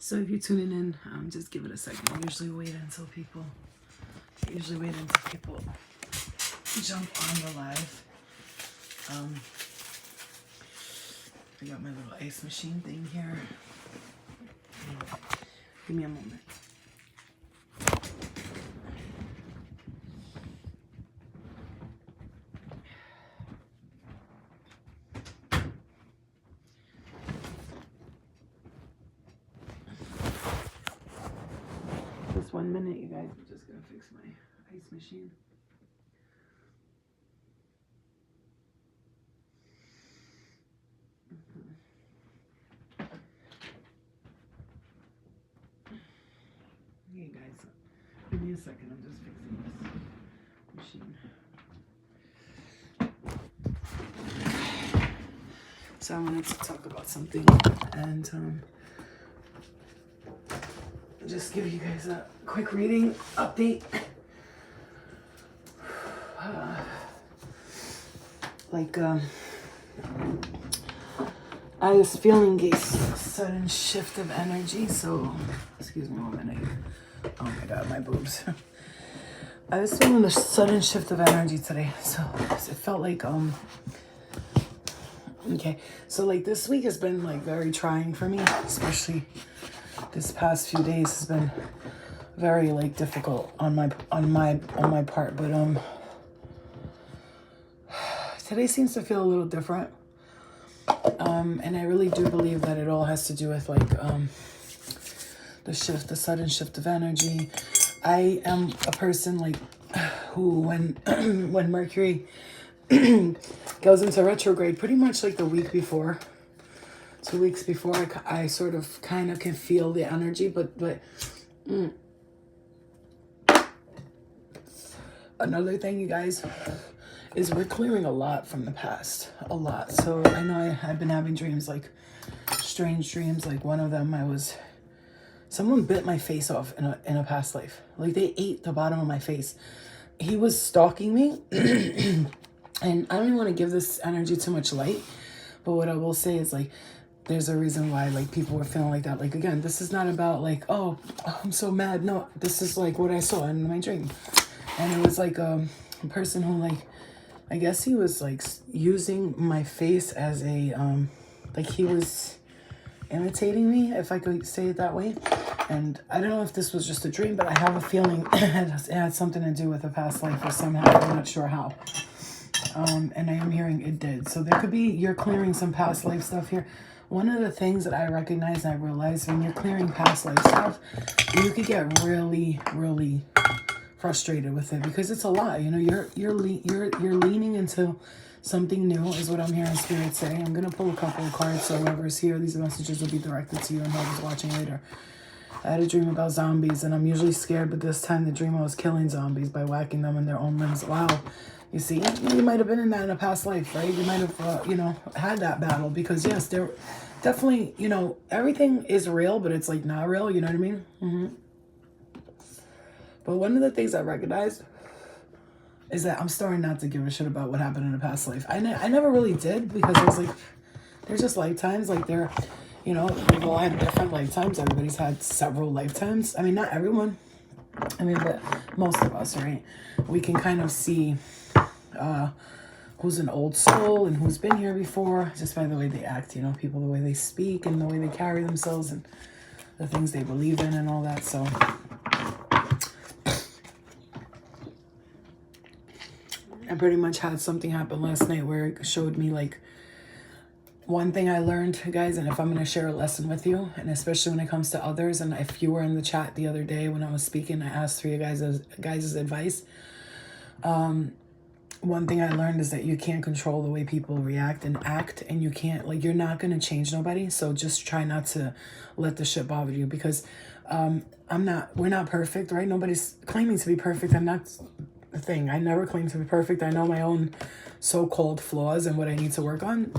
So if you're tuning in, just give it a second. I usually wait until people jump on the live. I got my little ice machine thing here. Give me a moment. Just 1 minute, you guys. I'm just gonna fix my ice machine. Hey guys, give me a second. I'm just fixing this machine. So I wanted to talk about something and just give you guys a quick reading update. I was feeling a sudden shift of energy, so excuse me 1 minute. Oh my god, my boobs. I was feeling a sudden shift of energy today, so it felt like okay, so like this week has been like very trying for me, especially this past few days has been very like difficult on my part, but today seems to feel a little different. And I really do believe that it all has to do with like the sudden shift of energy. I am a person like who when Mercury goes into retrograde, pretty much like the week before, 2 weeks before, I sort of kind of can feel the energy, but another thing, you guys, is we're clearing a lot from the past, a lot. So I know I've been having dreams, like strange dreams. Like one of them, someone bit my face off in a past life. Like they ate the bottom of my face. He was stalking me. And I don't even want to give this energy too much light, but what I will say is like, there's a reason why like people were feeling like that. Like again, this is not about like, oh, I'm so mad. No, this is like what I saw in my dream. And it was like a person who like, I guess he was like using my face as a, like he was imitating me, if I could say it that way. And I don't know if this was just a dream, but I have a feeling it had something to do with a past life or somehow. I'm not sure how. And I am hearing it did. So there could be, you're clearing some past life stuff here. One of the things that I recognize and I realize when you're clearing past life stuff, you could get really, really frustrated with it because it's a lot. You know, you're leaning into something new is what I'm hearing Spirit say. I'm gonna pull a couple of cards so whoever's here, these messages will be directed to you and whoever's watching later. I had a dream about zombies and I'm usually scared, but this time the dream I was killing zombies by whacking them in their own limbs. Wow. You see, you might have been in that in a past life, right? You might have, had that battle because yes, there definitely, everything is real, but it's like not real. You know what I mean? Mm-hmm. But one of the things I recognized is that I'm starting not to give a shit about what happened in a past life. I never really did because I was like, there's just lifetimes. Like we've all had different lifetimes. Everybody's had several lifetimes. I mean, not everyone. I mean, but most of us, right? We can kind of see who's an old soul and who's been here before just by the way they act, people, the way they speak and the way they carry themselves and the things they believe in and all that. So I pretty much had something happen last night where it showed me like one thing I learned, guys, and if I'm going to share a lesson with you, and especially when it comes to others, and if you were in the chat the other day when I was speaking, I asked for you guys' advice. One thing I learned is that you can't control the way people react and act, and you can't, you're not going to change nobody. So just try not to let the shit bother you because we're not perfect, right? Nobody's claiming to be perfect. I'm not the thing. I never claim to be perfect. I know my own so-called flaws and what I need to work on,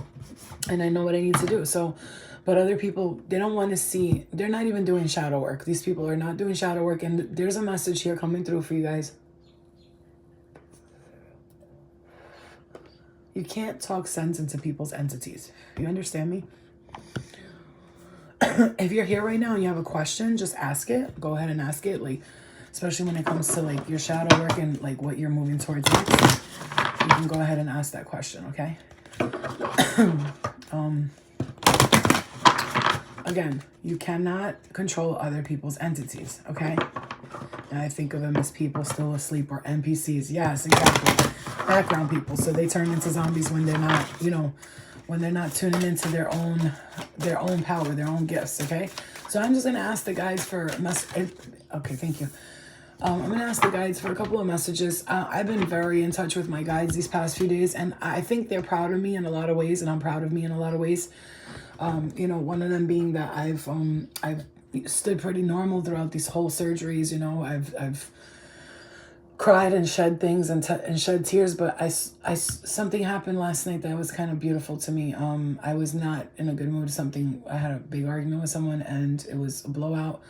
and I know what I need to do. So, but other people, they don't want to see, they're not even doing shadow work. These people are not doing shadow work, and there's a message here coming through for you guys. You can't talk sense into people's entities. You understand me? if you're here right now and you have a question, just ask it. Go ahead and ask it. Like, especially when it comes to like your shadow work and like what you're moving towards next, you can go ahead and ask that question, okay? Again, you cannot control other people's entities, okay? And I think of them as people still asleep or NPCs. Yes, exactly. Background people. So they turn into zombies when they're not, you know, when they're not tuning into their own power, their own gifts, okay? So I'm just going to ask the guides for okay, thank you. I'm going to ask the guides for a couple of messages. I've been very in touch with my guides these past few days, and I think they're proud of me in a lot of ways, and I'm proud of me in a lot of ways. You know, one of them being that I've stood pretty normal throughout these whole surgeries. You know, I've cried and shed things and shed tears, but something happened last night that was kind of beautiful to me. I was not in a good mood. I had a big argument with someone, and it was a blowout.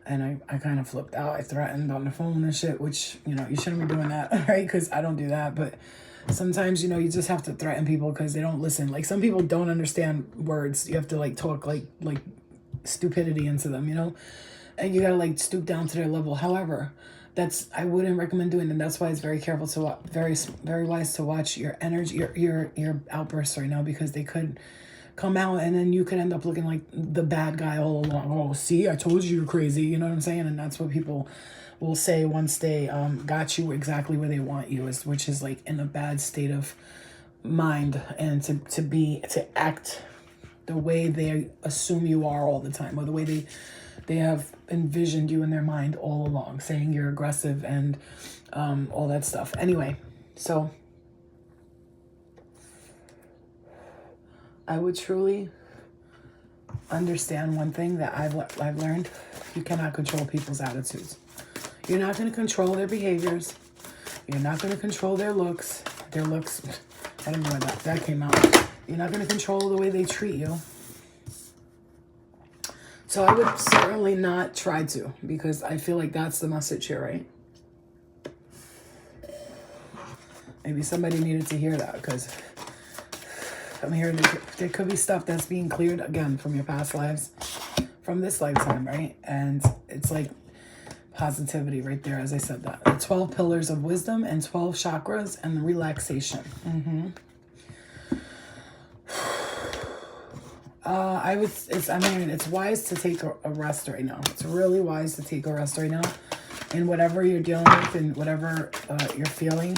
And I kind of flipped out. I threatened on the phone and shit, which, you know, you shouldn't be doing that, right? Because I don't do that. But sometimes, you know, you just have to threaten people because they don't listen. Like, some people don't understand words. You have to, like, talk, like stupidity into them, you know? And you got to, like, stoop down to their level. However, I wouldn't recommend doing it. And that's why it's very careful to very wise to watch your energy, your outbursts right now, because they could come out and then you could end up looking like the bad guy all along. Oh, see, I told you you're crazy. You know what I'm saying? And that's what people will say once they got you exactly where they want you, which is like in a bad state of mind, and to act the way they assume you are all the time, or the way they have envisioned you in their mind all along, saying you're aggressive and all that stuff. Anyway, so I would truly understand one thing that I've learned. You cannot control people's attitudes. You're not going to control their behaviors. You're not going to control their looks. I don't know where that came out. You're not going to control the way they treat you. So I would certainly not try to, because I feel like that's the message here, right? Maybe somebody needed to hear that, because I'm hearing there could be stuff that's being cleared again from your past lives, from this lifetime, right? And it's like positivity right there, as I said that. The 12 pillars of wisdom and 12 chakras and the relaxation. It's wise to take a rest right now. It's really wise to take a rest right now. And whatever you're dealing with and whatever you're feeling,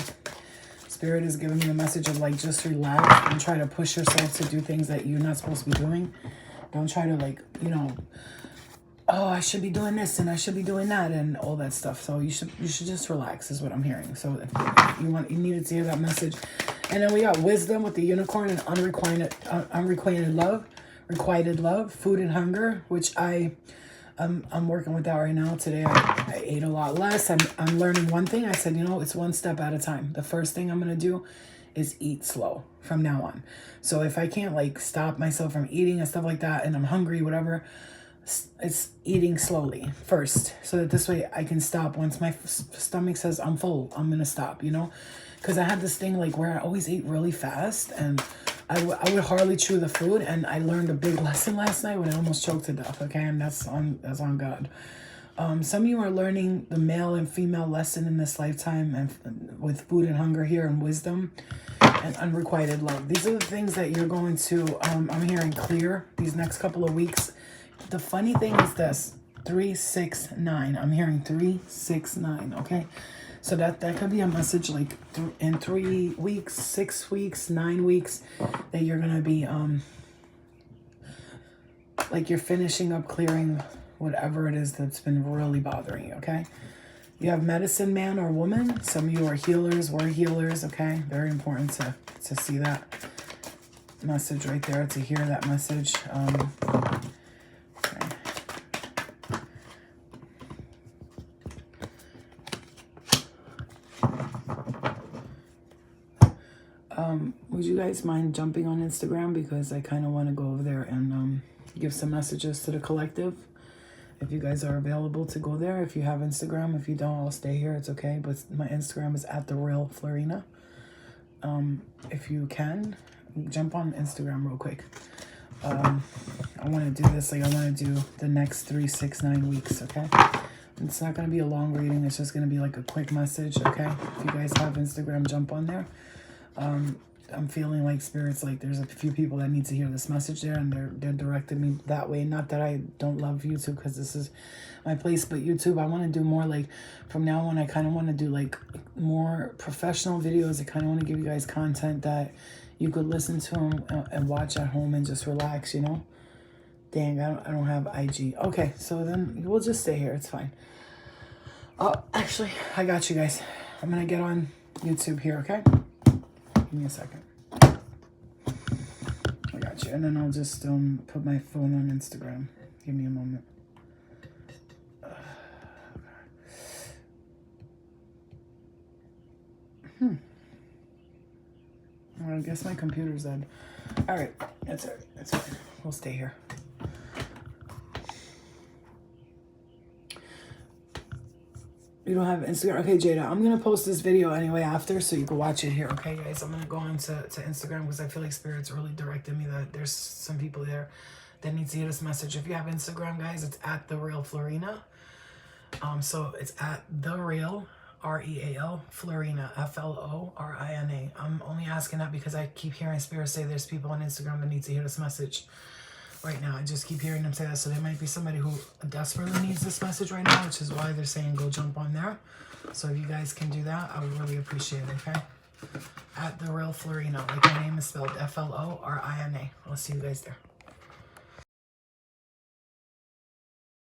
Spirit is giving me a message of like, just relax and try to push yourself to do things that you're not supposed to be doing. Don't try to like, you know, oh, I should be doing this and I should be doing that and all that stuff. So you should just relax is what I'm hearing. So if you needed to hear that message. And then we got wisdom with the unicorn and unrequited love, food and hunger, which I'm working with that right now. Today I ate a lot less. I'm learning one thing. I said, you know, it's one step at a time. The first thing I'm going to do is eat slow from now on. So if I can't like stop myself from eating and stuff like that, and I'm hungry, whatever, it's eating slowly first, so that this way I can stop. Once my stomach says I'm full, I'm going to stop, you know, because I had this thing like where I always ate really fast and I would hardly chew the food, and I learned a big lesson last night when I almost choked to death, okay? And that's on God. Some of you are learning the male and female lesson in this lifetime, and with food and hunger here, and wisdom and unrequited love. These are the things that you're going to, I'm hearing clear these next couple of weeks. The funny thing is this, 3, 6, 9. I'm hearing 3, 6, 9, okay? So that could be a message like in 3 weeks, 6 weeks, 9 weeks, that you're going to be, like you're finishing up clearing whatever it is that's been really bothering you, okay? You have medicine man or woman. Some of you are healers, we're healers, okay? Very important to see that message right there, to hear that message. Would you guys mind jumping on Instagram, because I kind of want to go over there and give some messages to the collective. If you guys are available to go there, if you have Instagram. If you don't, I'll stay here. It's okay. But my Instagram is @TheRealFlorina. If you can, jump on Instagram real quick. I I want to do this, like I want to do the next 3, 6, 9 weeks, okay? It's not going to be a long reading. It's just going to be like a quick message, okay? If you guys have Instagram, jump on there. I'm feeling like Spirit's like there's a few people that need to hear this message there, and they're directing me that way. Not that I don't love YouTube, because this is my place, but YouTube, I want to do more like from now on. I kind of want to do like more professional videos. I kind of want to give you guys content that you could listen to them and watch at home and just relax, you know? Dang, I don't have IG. Okay, so then we'll just stay here. It's fine. Oh, actually, I got you guys. I'm gonna get on YouTube here, okay? Give me a second. I got you. And then I'll just put my phone on Instagram. Give me a moment. Well, I guess my computer's dead. All right. That's all right. That's fine. We'll stay here. You don't have Instagram? Okay, Jada, I'm going to post this video anyway after, so you can watch it here, okay, guys? I'm going to go on to Instagram, because I feel like Spirit's really directed me that there's some people there that need to hear this message. If you have Instagram, guys, it's at The Real Florina. So it's at The Real, R-E-A-L, Florina, F-L-O-R-I-N-A. I'm only asking that because I keep hearing Spirit say there's people on Instagram that need to hear this message right now. I just keep hearing them say that. So there might be somebody who desperately needs this message right now, which is why they're saying go jump on there. So if you guys can do that, I would really appreciate it, okay? At The Real Florina, like my name is spelled F-L-O-R-I-N-A. I'll see you guys there.